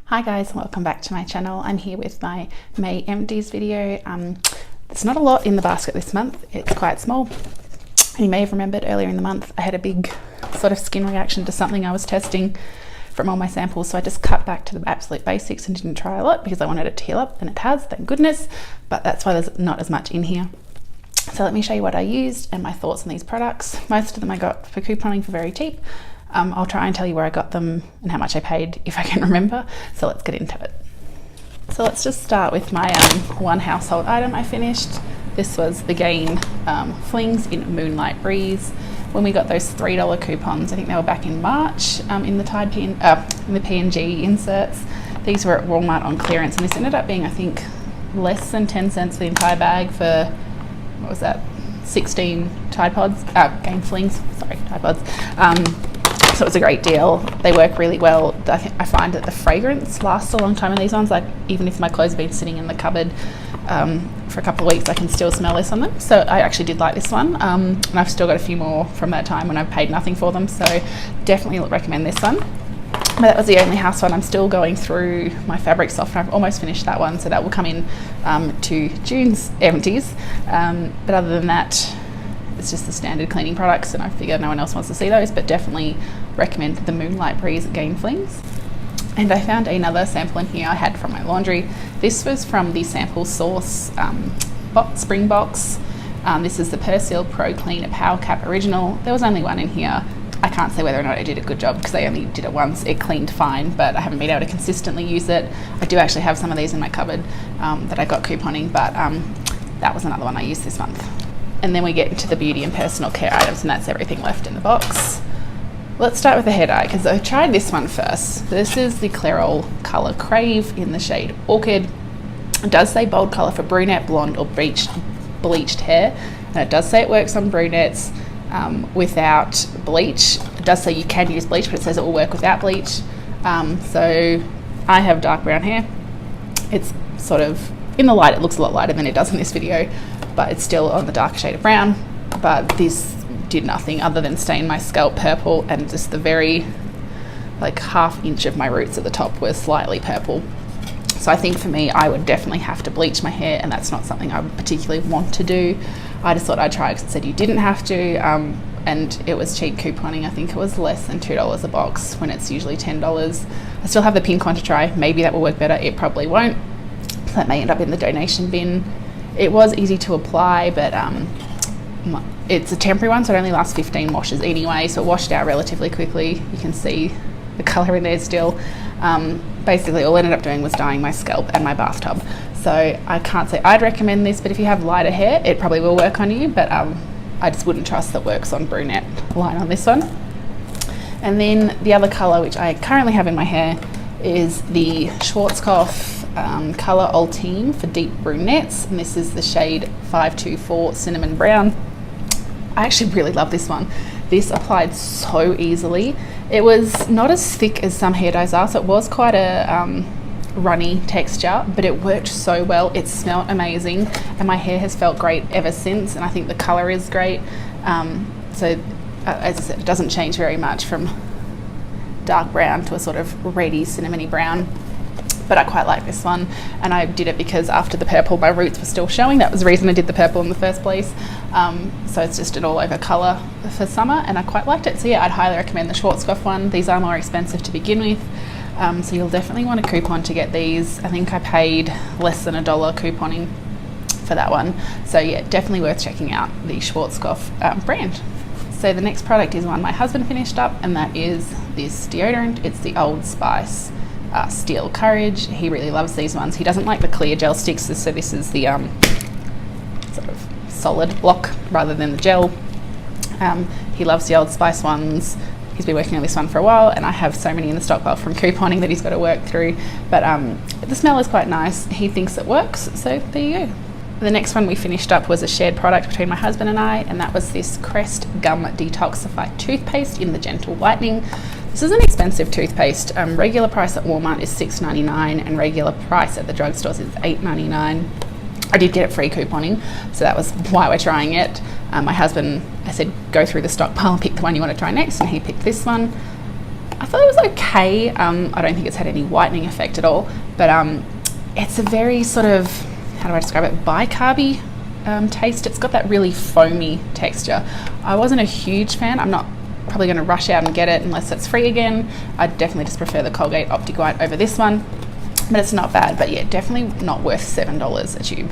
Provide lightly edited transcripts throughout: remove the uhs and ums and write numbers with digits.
Hi guys, welcome back to my channel. I'm here with my May Empties video. There's not a lot in the basket this month. It's quite small. You may have remembered earlier in the month I had a big sort of skin reaction to something I was testing from all my samples, so I just cut back to the absolute basics and didn't try a lot because I wanted it to heal up, and it has, thank goodness, but that's why there's not as much in here. So let me show you what I used and my thoughts on these products. Most of them I got for couponing for very cheap. I'll try and tell you where I got them and how much I paid if I can remember. So let's get into it. So let's just start with my one household item I finished. This was the Gain Flings in Moonlight Breeze. When we got those $3 coupons, I think they were back in March in the in the PNG inserts. These were at Walmart on clearance, and this ended up being, I think, less than 10 cents for the entire bag for, what was that, 16 Tide Pods, Gain Flings, sorry, Tide Pods. So it was a great deal. They work really well. I find that the fragrance lasts a long time in these ones. Like, even if my clothes have been sitting in the cupboard for a couple of weeks, I can still smell this on them. So I actually did like this one. And I've still got a few more from that time when I paid nothing for them. So definitely recommend this one. But that was the only house one. I'm still going through my fabric softener. I've almost finished that one. So that will come in to June's Empties. But other than that, it's just the standard cleaning products, and I figure no one else wants to see those, but definitely recommend the Moonlight Breeze Gain Flings. And I found another sample in here I had from my laundry. This was from the Sample Source spring box. This is the Persil Pro Clean Power Cap Original. There was only one in here. I can't say whether or not I did a good job because I only did it once. It cleaned fine, but I haven't been able to consistently use it. I do actually have some of these in my cupboard that I got couponing, but that was another one I used this month. And then we get into the beauty and personal care items, and that's everything left in the box. Let's start with the head eye, because I tried this one first. This is the Clairol Colour Crave in the shade Orchid. It does say bold colour for brunette, blonde or bleached hair, and it does say it works on brunettes without bleach. It does say you can use bleach, but it says it will work without bleach. So I have dark brown hair. It's sort of, in the light it looks a lot lighter than it does in this video, but it's still on the darker shade of brown. But this did nothing other than stain my scalp purple, and just the very half inch of my roots at the top was slightly purple. So I think for me, I would definitely have to bleach my hair, and that's not something I would particularly want to do. I just thought I'd try because it said you didn't have to, and it was cheap couponing. I think it was less than $2 a box when it's usually $10. I still have the pink one to try. Maybe that will work better. It probably won't. That may end up in the donation bin. It was easy to apply, but it's a temporary one, so it only lasts 15 washes anyway, so it washed out relatively quickly. You can see the colour in there still. Basically all I ended up doing was dyeing my scalp and my bathtub. So I can't say I'd recommend this, but if you have lighter hair, it probably will work on you, but I just wouldn't trust that works on brunette line on this one. And then the other colour, which I currently have in my hair, is the Schwarzkopf Colour Ultime for deep brunettes, and this is the shade 524 Cinnamon Brown. I actually really love this one. This applied so easily. It was not as thick as some hair dyes are, so it was quite a runny texture, but it worked so well. It smelled amazing, and my hair has felt great ever since, and I think the colour is great. So as I said, it doesn't change very much from dark brown to a sort of reddy cinnamony brown, but I quite like this one, and I did it because after the purple my roots were still showing. That was the reason I did the purple in the first place. So it's just an all over colour for summer, and I quite liked it. So yeah, I'd highly recommend the Schwarzkopf one. These are more expensive to begin with, so you'll definitely want a coupon to get these. I think I paid less than $1 couponing for that one, so yeah, definitely worth checking out the Schwarzkopf brand. So the next product is one my husband finished up, and that is this deodorant. It's the Old Spice Steel Courage. He really loves these ones. He doesn't like the clear gel sticks, so this is the sort of solid block rather than the gel. He loves the Old Spice ones. He's been working on this one for a while, and I have so many in the stockpile from couponing that he's got to work through, but the smell is quite nice. He thinks it works, so there you go. The next one we finished up was a shared product between my husband and I, and that was this Crest Gum Detoxify Toothpaste in the Gentle Whitening. This is an expensive toothpaste. Regular price at Walmart is $6.99, and regular price at the drugstores is $8.99. I did get it free couponing, so that was why we're trying it. My husband, I said, go through the stockpile and pick the one you want to try next, and he picked this one. I thought it was okay. I don't think it's had any whitening effect at all, but it's a very sort of, how do I describe it, bicarby taste. It's got that really foamy texture. I wasn't a huge fan. I'm not probably going to rush out and get it unless it's free again. I definitely just prefer the Colgate Optic White over this one, but it's not bad. But yeah, definitely not worth $7 a tube.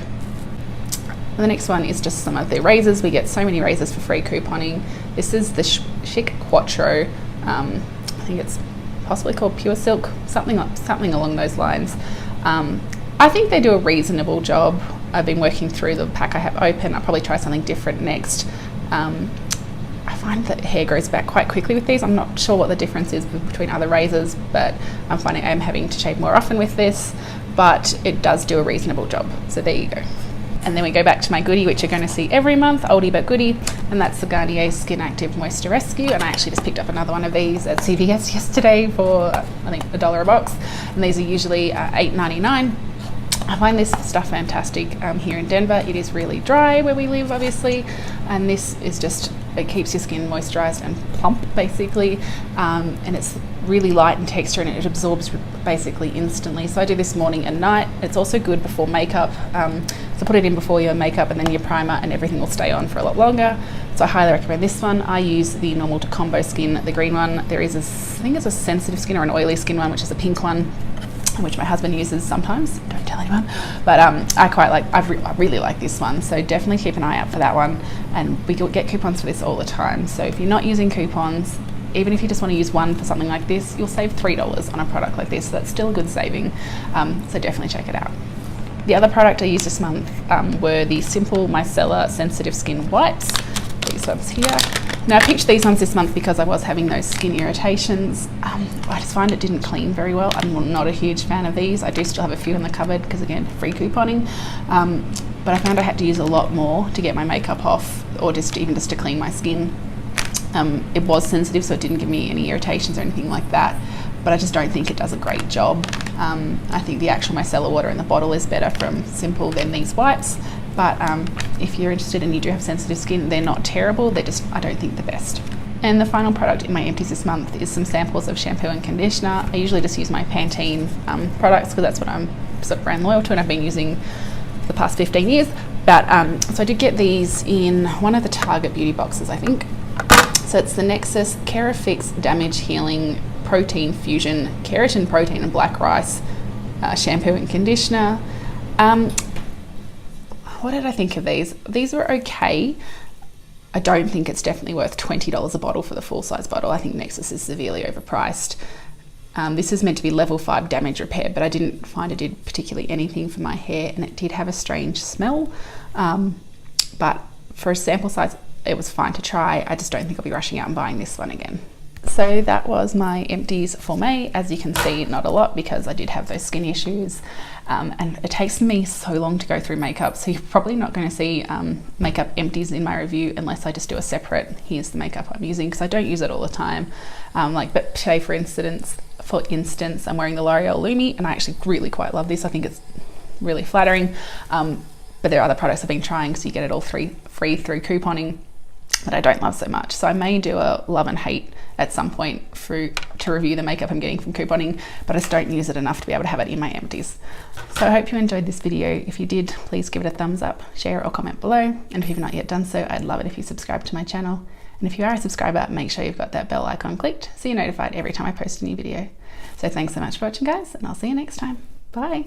And the next one is just some of their razors. We get so many razors for free couponing. This is the Chic Quattro. I think it's possibly called Pure Silk, something along those lines. I think they do a reasonable job. I've been working through the pack I have open. I'll probably try something different next. I find that hair grows back quite quickly with these. I'm not sure what the difference is between other razors, but I'm finding I'm having to shave more often with this, but it does do a reasonable job. So there you go. And then we go back to my goodie, which you're going to see every month, oldie but goodie, and that's the Garnier Skin Active Moisture Rescue. And I actually just picked up another one of these at CVS yesterday for, I think, $1 a box. And these are usually $8.99. I find this stuff fantastic here in Denver. It is really dry where we live, obviously, and this is just, it keeps your skin moisturized and plump, basically, and it's really light in texture and it absorbs basically instantly. So I do this morning and night. It's also good before makeup, so put it in before your makeup and then your primer, and everything will stay on for a lot longer. So I highly recommend this one. I use the normal to combo skin, the green one. There is I think it's a sensitive skin or an oily skin one, which is a pink one, which my husband uses sometimes. Don't tell anyone, but I really like this one. So definitely keep an eye out for that one. And we get coupons for this all the time. So if you're not using coupons, even if you just want to use one for something like this, you'll save $3 on a product like this. So that's still a good saving. So definitely check it out. The other product I used this month were the Simple Micellar Sensitive Skin Wipes. These ones here. Now I picked these ones this month because I was having those skin irritations. I just find it didn't clean very well. I'm not a huge fan of these. I do still have a few in the cupboard because, again, free couponing. But I found I had to use a lot more to get my makeup off, or even just to clean my skin. It was sensitive, so it didn't give me any irritations or anything like that, but I just don't think it does a great job. I think the actual micellar water in the bottle is better from Simple than these wipes, but if you're interested and you do have sensitive skin, they're not terrible. They're just, I don't think, the best. And the final product in my empties this month is some samples of shampoo and conditioner. I usually just use my Pantene products because that's what I'm sort of brand loyal to and I've been using for the past 15 years. But so I did get these in one of the Target beauty boxes, I think. So it's the Nexus Kerafix Damage Healing Protein Fusion Keratin Protein and Black Rice shampoo and conditioner. What did I think of these? These were okay. I don't think it's definitely worth $20 a bottle for the full size bottle. I think Nexus is severely overpriced. This is meant to be level 5 damage repair, but I didn't find it did particularly anything for my hair, and it did have a strange smell. But for a sample size, it was fine to try. I just don't think I'll be rushing out and buying this one again. So that was my empties for May. As you can see, not a lot because I did have those skin issues, and it takes me so long to go through makeup, so you're probably not going to see makeup empties in my review unless I just do a separate, here's the makeup I'm using, because I don't use it all the time. But today, for instance, I'm wearing the L'Oreal Lumi, and I actually really quite love this. I think it's really flattering, but there are other products I've been trying, so you get it all free through couponing, that I don't love so much. So I may do a love and hate at some point to review the makeup I'm getting from couponing, but I just don't use it enough to be able to have it in my empties. So I hope you enjoyed this video. If you did, please give it a thumbs up, share or comment below. And if you've not yet done so, I'd love it if you subscribe to my channel. And if you are a subscriber, make sure you've got that bell icon clicked so you're notified every time I post a new video. So thanks so much for watching, guys, and I'll see you next time. Bye.